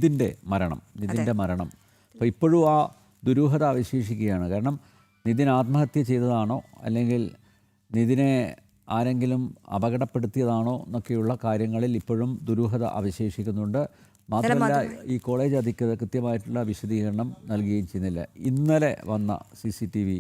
നിതിൻ്റെ മരണം അപ്പോൾ ഇപ്പോഴും ആ ദുരൂഹത അവശേഷിക്കുകയാണ്. കാരണം നിതിൻ ആത്മഹത്യ ചെയ്തതാണോ അല്ലെങ്കിൽ നിതിനെ ആരെങ്കിലും അപകടപ്പെടുത്തിയതാണോ എന്നൊക്കെയുള്ള കാര്യങ്ങളിൽ ഇപ്പോഴും ദുരൂഹത അവശേഷിക്കുന്നുണ്ട്. മാത്രമല്ല ഈ കോളേജ് അധികൃതർ കൃത്യമായിട്ടുള്ള വിശദീകരണം നൽകുകയും ചെയ്യുന്നില്ല. ഇന്നലെ വന്ന CCTV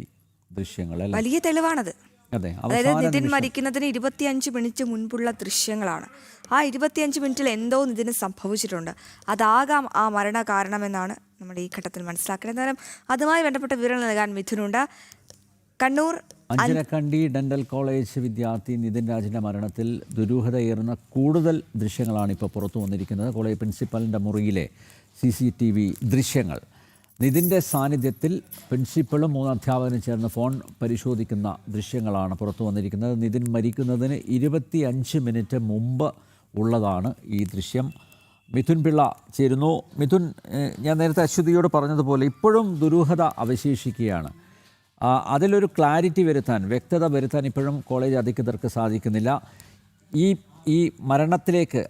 ദൃശ്യങ്ങൾ വലിയ തെളിവാണത്. അതെ, അതായത് നിതിൻ മരിക്കുന്നതിന് 25 മിനിറ്റ് മുൻപുള്ള ദൃശ്യങ്ങളാണ്. ആ 25 മിനിറ്റിൽ എന്തോ നിതിന് സംഭവിച്ചിട്ടുണ്ട്. അതാകാം ആ മരണ കാരണമെന്നാണ് നമ്മൾ ഈ ഘട്ടത്തിൽ മനസ്സിലാക്കുന്നത്. എന്തായാലും അതുമായി ബന്ധപ്പെട്ട വിവരങ്ങൾ നൽകാൻ മിഥുനുണ്ട്. കണ്ണൂർ അഞ്ചരക്കണ്ടി ഡെന്റൽ കോളേജ് വിദ്യാർത്ഥി നിതിൻ രാജിൻ്റെ മരണത്തിൽ ദുരൂഹതയേറുന്ന കൂടുതൽ ദൃശ്യങ്ങളാണ് ഇപ്പോൾ പുറത്തു വന്നിരിക്കുന്നത്. കോളേജ് പ്രിൻസിപ്പലിൻ്റെ മുറിയിലെ CCTV ദൃശ്യങ്ങൾ. നിതിൻ്റെ സാന്നിധ്യത്തിൽ പ്രിൻസിപ്പളും 3 അധ്യാപകരും ചേർന്ന് ഫോൺ പരിശോധിക്കുന്ന ദൃശ്യങ്ങളാണ് പുറത്തു വന്നിരിക്കുന്നത്. നിതിൻ മരിക്കുന്നതിന് 25 മിനിറ്റ് മുമ്പ് ഉള്ളതാണ് ഈ ദൃശ്യം. മിഥുൻ പിള്ള ചേരുന്നു. മിഥുൻ, ഞാൻ നേരത്തെ അശ്വതിയോട് പറഞ്ഞതുപോലെ ഇപ്പോഴും ദുരൂഹത അവശേഷിക്കുകയാണ്. അതിലൊരു ക്ലാരിറ്റി വരുത്താൻ, വ്യക്തത വരുത്താൻ ഇപ്പോഴും കോളേജ് അധികൃതർക്ക് സാധിക്കുന്നില്ല. ഈ മരണത്തിലേക്ക്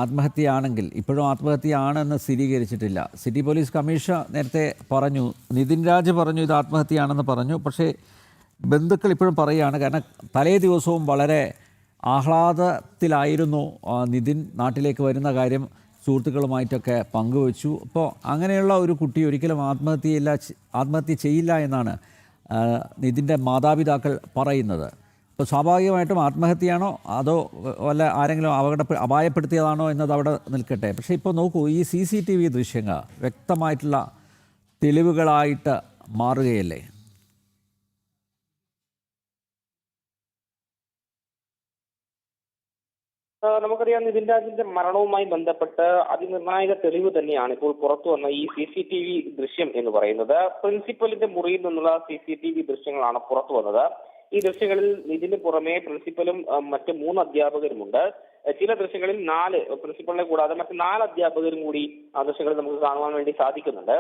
ആത്മഹത്യയാണെങ്കിൽ ഇപ്പോഴും ആത്മഹത്യയാണെന്ന് സ്ഥിരീകരിച്ചിട്ടില്ല. സിറ്റി പോലീസ് കമ്മീഷണർ നേരത്തെ പറഞ്ഞു, നിതിൻ രാജ് പറഞ്ഞു ഇത് ആത്മഹത്യയാണെന്ന് പറഞ്ഞു. പക്ഷേ ബന്ധുക്കൾ ഇപ്പോഴും പറയുകയാണ്. കാരണം തലേ ദിവസവും വളരെ ആഹ്ലാദത്തിലായിരുന്നു നിതിൻ. നാട്ടിലേക്ക് വരുന്ന കാര്യം സുഹൃത്തുക്കളുമായിട്ടൊക്കെ പങ്കുവച്ചു. അപ്പോൾ അങ്ങനെയുള്ള ഒരു കുട്ടി ഒരിക്കലും ആത്മഹത്യ ചെയ്യില്ല എന്നാണ് നിതിൻ്റെ മാതാപിതാക്കൾ പറയുന്നത്. അപ്പോൾ സ്വാഭാവികമായിട്ടും ആത്മഹത്യയാണോ അതോ വല്ല ആരെങ്കിലും അപായപ്പെടുത്തിയതാണോ എന്നത് അവിടെ നിൽക്കട്ടെ. പക്ഷേ ഇപ്പോൾ നോക്കൂ, ഈ CCTV ദൃശ്യങ്ങൾ വ്യക്തമായിട്ടുള്ള തെളിവുകളായിട്ട് മാറുകയല്ലേ? നമുക്കറിയാം, നിതിൻ രാജിന്റെ മരണവുമായി ബന്ധപ്പെട്ട് അതിനിർണായക തെളിവ് തന്നെയാണ് ഇപ്പോൾ പുറത്തു വന്ന ഈ CCTV ദൃശ്യം എന്ന് പറയുന്നത്. പ്രിൻസിപ്പലിന്റെ മുറിയിൽ നിന്നുള്ള CCTV ദൃശ്യങ്ങളാണ് പുറത്തു വന്നത്. ഈ ദൃശ്യങ്ങളിൽ നിതിന് പുറമെ പ്രിൻസിപ്പലും മറ്റ് 3 അധ്യാപകരുമുണ്ട്. ചില ദൃശ്യങ്ങളിൽ 4, പ്രിൻസിപ്പലിനെ കൂടാതെ മറ്റ് 4 അധ്യാപകരും കൂടി ആ ദൃശ്യങ്ങളിൽ നമുക്ക് കാണുവാൻ വേണ്ടി സാധിക്കുന്നുണ്ട്.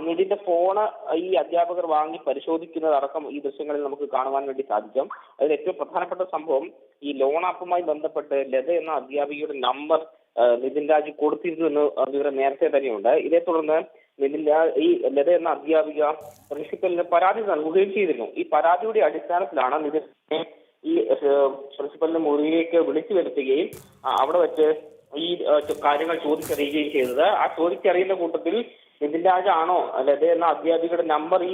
നിതിന്റെ ഫോണ് ഈ അധ്യാപകർ വാങ്ങി പരിശോധിക്കുന്നതടക്കം ഈ ദൃശ്യങ്ങളിൽ നമുക്ക് കാണുവാൻ വേണ്ടി സാധിക്കും. അതിൽ ഏറ്റവും പ്രധാനപ്പെട്ട സംഭവം, ഈ ലോൺ ആപ്പുമായി ബന്ധപ്പെട്ട് ലത എന്ന അധ്യാപികയുടെ നമ്പർ നിതിൻ രാജ് കൊടുത്തിരുന്നു എന്ന് വിവരം നേരത്തെ തന്നെയുണ്ട്. ഇതേ തുടർന്ന് ഈ ലത എന്ന അധ്യാപിക പ്രിൻസിപ്പലിന് പരാതി നൽകുകയും ചെയ്തിരുന്നു. ഈ പരാതിയുടെ അടിസ്ഥാനത്തിലാണ് നിതിനെ ഈ പ്രിൻസിപ്പലിന്റെ മുറിയിലേക്ക് വിളിച്ചു വരുത്തുകയും അവിടെ വെച്ച് ഈ കാര്യങ്ങൾ ചോദിച്ചറിയുകയും ചെയ്തത്. ആ ചോദിച്ചറിയുന്ന കൂട്ടത്തിൽ നിതിൻ രാജ് ആണോ ലത എന്ന അധ്യാപികയുടെ നമ്പർ ഈ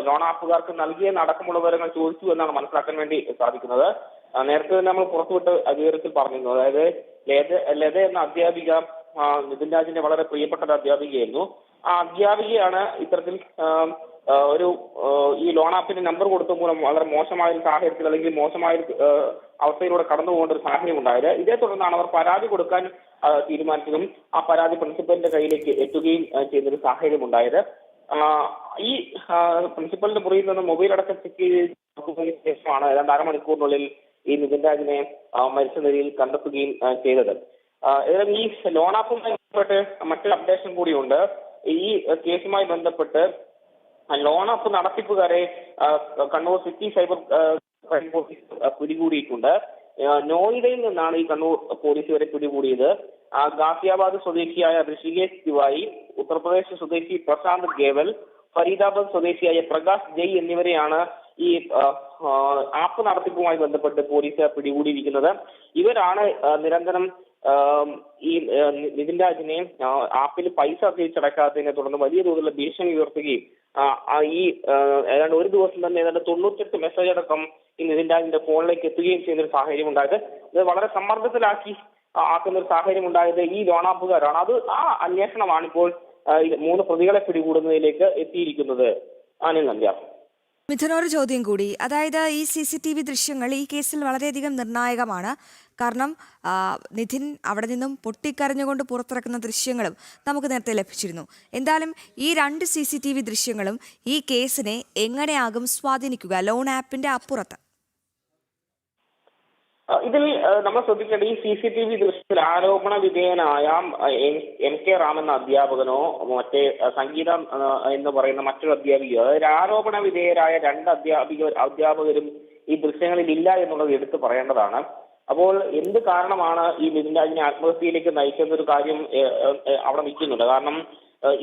ലോൺ ആപ്പുകാർക്ക് നൽകിയെന്ന് അടക്കമുള്ള വിവരങ്ങൾ ചോദിച്ചു എന്നാണ് മനസ്സിലാക്കാൻ വേണ്ടി സാധിക്കുന്നത്. നേരത്തെ തന്നെ നമ്മൾ പുറത്തുവിട്ട് വിവരത്തിൽ പറഞ്ഞിരുന്നു. അതായത് ലത എന്ന അധ്യാപിക നിതിൻ രാജിന്റെ വളരെ പ്രിയപ്പെട്ട ഒരു അധ്യാപികയായിരുന്നു. ആ അധ്യാപികയാണ് ഇത്തരത്തിൽ ഈ ലോൺ ആപ്പിന്റെ നമ്പർ കൊടുത്ത മൂലം വളരെ മോശമായ ഒരു സാഹചര്യത്തിൽ അല്ലെങ്കിൽ മോശമായ ഒരു അവസ്ഥയിലൂടെ കടന്നു പോകേണ്ട ഒരു സാഹചര്യം ഉണ്ടായത്. ഇതേ തുടർന്നാണ് അവർ പരാതി കൊടുക്കാൻ തീരുമാനിച്ചതും ആ പരാതി പ്രിൻസിപ്പലിന്റെ കയ്യിലേക്ക് എത്തുകയും ചെയ്യുന്നൊരു സാഹചര്യം ഉണ്ടായത്. ഈ പ്രിൻസിപ്പലിന്റെ മുറിയിൽ നിന്ന് മൊബൈൽ അടക്കം ചെക്ക് ചെയ്തതിനു ശേഷമാണ് ഏതാണ്ട് അരമണിക്കൂറിനുള്ളിൽ ഈ നിതിൻ രാജിനെ മരിച്ച നിലയിൽ കണ്ടെത്തുകയും ചെയ്തത്. ഏതായാലും ഈ ലോൺ ആപ്പുമായി ബന്ധപ്പെട്ട് മറ്റൊരു അപ്ഡേഷൻ കൂടിയുണ്ട്. ഈ കേസുമായി ബന്ധപ്പെട്ട് ലോൺ ആപ്പ് നടത്തിപ്പുകാരെ Kannur city cyber crime police പിടികൂടിയിട്ടുണ്ട്. നോയിഡയിൽ നിന്നാണ് ഈ കണ്ണൂർ പോലീസ് ഇവരെ പിടികൂടിയത്. ഗാസിയാബാദ് സ്വദേശിയായ ഋഷികേശ് തിവാരി, ഉത്തർപ്രദേശ് സ്വദേശി പ്രശാന്ത് ഗേവൽ, ഫരീദാബാദ് സ്വദേശിയായ പ്രകാശ് ജയ് എന്നിവരെയാണ് ഈ ആപ്പ് നടത്തിപ്പുമായി ബന്ധപ്പെട്ട് പോലീസ് പിടികൂടിയിരിക്കുന്നത്. ഇവരാണ് നിരന്തരം ഈ നിതിൻ രാജിനെ ആപ്പിൽ പൈസ തിരിച്ചടക്കാത്തതിനെ തുടർന്ന് വലിയ തോതിലുള്ള ഭീഷണി ഉയർത്തുകയും ഈ ഏതാണ്ട് ഒരു ദിവസം തന്നെ ഏതാണ്ട് 98 മെസ്സേജ് അടക്കം ഈ നിതിൻ രാജിന്റെ ഫോണിലേക്ക് എത്തുകയും ചെയ്യുന്ന ഒരു സാഹചര്യം ഉണ്ടായത്. ഇത് വളരെ ആക്കുന്ന ഒരു സാഹചര്യം ഉണ്ടായത് ഈ ലോൺ ആപ്പുകാരാണ്. ആ അന്വേഷണമാണ് ഇപ്പോൾ 3 പ്രതികളെ പിടികൂടുന്നതിലേക്ക് എത്തിയിരിക്കുന്നത്. നന്ദി. മിഥുനൊരു ചോദ്യം കൂടി. അതായത് ഈ CCTV ദൃശ്യങ്ങൾ ഈ കേസിൽ വളരെയധികം നിർണായകമാണ്. കാരണം നിതിൻ അവിടെ നിന്നും പൊട്ടിക്കരഞ്ഞുകൊണ്ട് പുറത്തിറക്കുന്ന ദൃശ്യങ്ങളും നമുക്ക് നേരത്തെ ലഭിച്ചിരുന്നു. എന്തായാലും ഈ 2 CCTV ദൃശ്യങ്ങളും ഈ കേസിനെ എങ്ങനെയാകും സ്വാധീനിക്കുക ലോൺ ആപ്പിന്റെ അപ്പുറത്ത്? ഇതിൽ നമ്മൾ ശ്രദ്ധിക്കേണ്ട, ഈ CCTV ദൃശ്യത്തിൽ ആരോപണ വിധേയനായ MK റാം എന്ന അധ്യാപകനോ മറ്റേ സംഗീത എന്ന് പറയുന്ന മറ്റൊരു അധ്യാപികയോ, അതായത് ആരോപണ വിധേയരായ 2 അധ്യാപകരും ഈ ദൃശ്യങ്ങളിൽ ഇല്ല എന്നുള്ളത് എടുത്തു പറയേണ്ടതാണ്. അപ്പോൾ എന്ത് കാരണമാണ് ഈ നിതിൻ രാജിനെ ആത്മഹത്യയിലേക്ക് നയിച്ചെന്നൊരു കാര്യം അവിടെ നിൽക്കുന്നുണ്ട്. കാരണം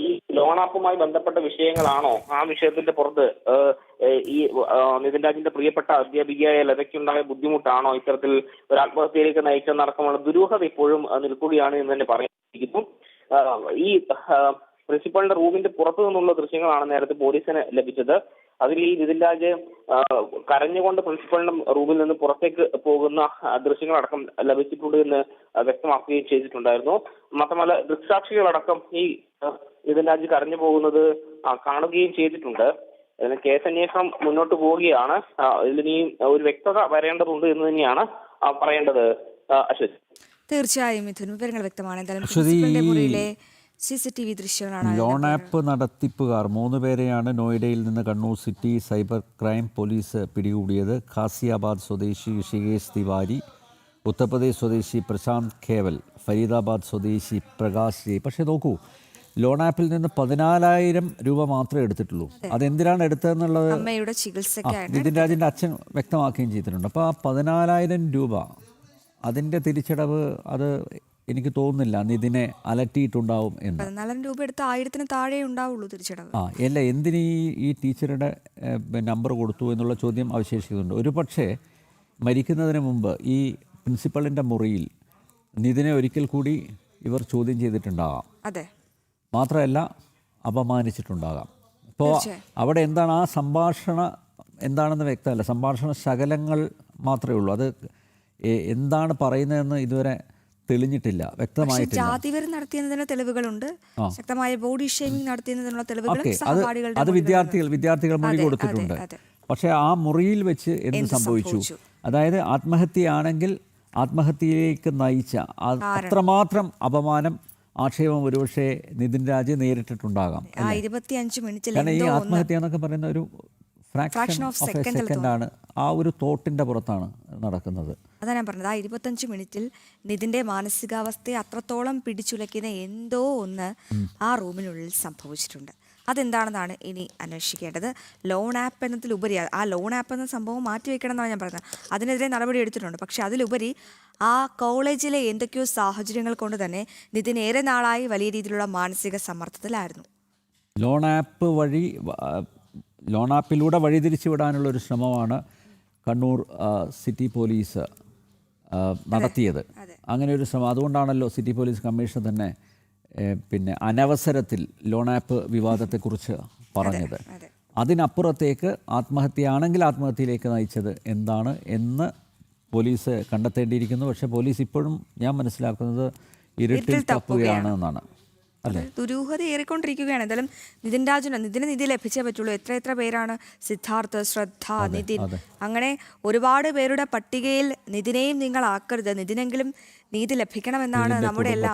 ഈ ലോൺ ആപ്പുമായി ബന്ധപ്പെട്ട വിഷയങ്ങളാണോ ആ വിഷയത്തിന്റെ പുറത്ത് ഈ നിതിൻ രാജിന്റെ പ്രിയപ്പെട്ട അധ്യാപികയായ ലതയ്ക്കുണ്ടായ ബുദ്ധിമുട്ടാണോ ഇത്തരത്തിൽ ഒരു ആത്മഹത്യയിലേക്ക് നയിച്ചെന്നടക്കമുള്ള ദുരൂഹത ഇപ്പോഴും നിൽക്കുകയാണ് എന്ന് തന്നെ പറയാനിരിക്കുന്നു. ഈ പ്രിൻസിപ്പളിന്റെ റൂമിന്റെ പുറത്തു നിന്നുള്ള ദൃശ്യങ്ങളാണ് നേരത്തെ പോലീസിന് ലഭിച്ചത്. അതിൽ ഈ നിതിൻ രാജ് കരഞ്ഞുകൊണ്ട് പ്രിൻസിപ്പളിന്റെ റൂമിൽ നിന്ന് പുറത്തേക്ക് പോകുന്ന ദൃശ്യങ്ങളടക്കം ലഭിച്ചിട്ടുണ്ട് എന്ന് വ്യക്തമാക്കുകയും ചെയ്തിട്ടുണ്ടായിരുന്നു. മാത്രമല്ല ദൃക്സാക്ഷികളടക്കം ഈ നിതിൻ രാജ് കരഞ്ഞു പോകുന്നത് കാണുകയും ചെയ്തിട്ടുണ്ട്. കേസ് അന്വേഷണം മുന്നോട്ട് പോവുകയാണ്. ഇതിനി ഒരു വ്യക്തത വരേണ്ടതുണ്ട് എന്ന് തന്നെയാണ് പറയേണ്ടത്. അശ്വതി, തീർച്ചയായും മിഥുൻ, വിവരങ്ങൾ വ്യക്തമാണ്. എന്തായാലും പ്രിൻസിപ്പലിന്റെ മുറിയിലെ CCTV ദൃശ്യങ്ങളാണ്. ലോൺ ആപ്പ് നടത്തിപ്പുകാർ 3 പേരെയാണ് നോയിഡയിൽ നിന്ന് Kannur city cyber crime police പിടികൂടിയത്. ഖാസിയാബാദ് സ്വദേശി ഋഷികേശ് തിവാരി, ഉത്തർപ്രദേശ് സ്വദേശി പ്രശാന്ത് ഖേവൽ, ഫരീദാബാദ് സ്വദേശി പ്രകാശ് ജയ്. പക്ഷേ നോക്കൂ, ലോൺ ആപ്പിൽ നിന്ന് 14,000 രൂപ മാത്രമേ എടുത്തിട്ടുള്ളൂ. അതെന്തിനാണ് എടുത്തതെന്നുള്ളത് അമ്മയുടെ ചികിത്സയ്ക്കായിട്ട് നിതിൻ രാജിൻ്റെ അച്ഛൻ വ്യക്തമാക്കുകയും ചെയ്തിട്ടുണ്ട്. അപ്പോൾ ആ 14,000 രൂപ അതിൻ്റെ തിരിച്ചടവ് അത് എനിക്ക് തോന്നുന്നില്ല നിതിനെ അലട്ടിയിട്ടുണ്ടാവും എന്ന്. 14,000 രൂപ എടുത്ത് 1,000-ന് താഴെ ഉണ്ടാവുള്ളൂ തിരിച്ചടവ്. അല്ല, എന്തിന് ഈ ടീച്ചറുടെ നമ്പർ കൊടുത്തു എന്നുള്ള ചോദ്യം അവശേഷിക്കുന്നുണ്ട്. ഒരു പക്ഷേ മരിക്കുന്നതിന് മുമ്പ് ഈ പ്രിൻസിപ്പളിൻ്റെ മുറിയിൽ നിതിനെ ഒരിക്കൽ കൂടി ഇവർ ചോദ്യം ചെയ്തിട്ടുണ്ടാകാം. അതെ, മാത്രമല്ല അപമാനിച്ചിട്ടുണ്ടാകാം. ഇപ്പോൾ അവിടെ എന്താണ് ആ സംഭാഷണ എന്താണെന്ന് വ്യക്തമല്ല. സംഭാഷണ ശകലങ്ങൾ മാത്രമേ ഉള്ളൂ. അത് എന്താണ് പറയുന്നതെന്ന് ഇതുവരെ തെളിഞ്ഞിട്ടില്ല, വ്യക്തമായിട്ടില്ല. ജാതിവരം നടത്തിയതിനുള്ള തെളിവുകളുണ്ട്, ശക്തമായ ബോഡി ഷേമിംഗ് നടത്തിയതിനുള്ള തെളിവുകളും അത് വിദ്യാർത്ഥികൾ മൊഴി കൊടുത്തിട്ടുണ്ട്. പക്ഷേ ആ മുറിയിൽ വെച്ച് എന്ത് സംഭവിച്ചു? അതായത് ആത്മഹത്യയാണെങ്കിൽ ആത്മഹത്യയിലേക്ക് നയിച്ച അത്രമാത്രം അപമാനം, ആക്ഷേപം ഒരുപക്ഷെ നിതിൻ രാജ് നേരിട്ടിട്ടുണ്ടാകാം. 25 മിനിറ്റിൽ കാരണം ഈ ആത്മഹത്യ എന്നൊക്കെ പറയുന്ന ഒരു ഫ്രാക്ഷൻ ഓഫ് എ സെക്കൻഡാണ്. ആ ഒരു തോട്ടിൻ്റെ പുറത്താണ് നടക്കുന്നത്. അതാണ് ഞാൻ പറഞ്ഞത്. ആ 25 മിനിറ്റിൽ നിതിൻ്റെ മാനസികാവസ്ഥയെ അത്രത്തോളം പിടിച്ചുലയ്ക്കുന്ന എന്തോ ഒന്ന് ആ റൂമിനുള്ളിൽ സംഭവിച്ചിട്ടുണ്ട്. അതെന്താണെന്നാണ് ഇനി അന്വേഷിക്കേണ്ടത്. ലോൺ ആപ്പ് എന്നതിലുപരി ആ ലോൺ ആപ്പ് എന്ന സംഭവം മാറ്റിവെക്കണം എന്നാണ് ഞാൻ പറയുന്നത്. അതിനെതിരെ നടപടി എടുത്തിട്ടുണ്ട്. പക്ഷേ അതിലുപരി ആ കോളേജിലെ എന്തൊക്കെയോ സാഹചര്യങ്ങൾ കൊണ്ട് തന്നെ നിതിൻ ഏറെ നാളായി വലിയ രീതിയിലുള്ള മാനസിക സമ്മർദ്ദത്തിലായിരുന്നു. ലോൺ ആപ്പിലൂടെ വഴിതിരിച്ചു വിടാനുള്ള ഒരു ശ്രമമാണ് കണ്ണൂർ സിറ്റി പോലീസ് നടത്തിയത്. അങ്ങനെ ഒരു ശ്രമം, അതുകൊണ്ടാണല്ലോ സിറ്റി പോലീസ് കമ്മീഷണർ തന്നെ പിന്നെ അനവസരത്തിൽ ലോൺ ആപ്പ് വിവാദത്തെക്കുറിച്ച് പറഞ്ഞത്. അതിനപ്പുറത്തേക്ക് ആത്മഹത്യയാണെങ്കിൽ ആത്മഹത്യയിലേക്ക് നയിച്ചത് എന്താണ് എന്ന് പോലീസ് കണ്ടെത്തേണ്ടിയിരിക്കുന്നു. പക്ഷേ പോലീസ് ഇപ്പോഴും ഞാൻ മനസ്സിലാക്കുന്നത് ഇരുട്ടിൽ തപ്പുകയാണ് എന്നാണ്. അല്ലേ, ദുരൂഹത ഏറിക്കൊണ്ടിരിക്കുകയാണ്. എന്തായാലും നിതിന് നിധി ലഭിച്ചേ പറ്റുള്ളൂ. എത്ര പേരാണ്? സിദ്ധാർത്ഥ്, ശ്രദ്ധ, നിതിൻ, അങ്ങനെ ഒരുപാട് പേരുടെ പട്ടികയിൽ നിതിനെയും നിങ്ങൾ ആക്കരുത്. നിതിനെങ്കിലും നീതി ലഭിക്കണമെന്നാണ് നമ്മുടെ എല്ലാ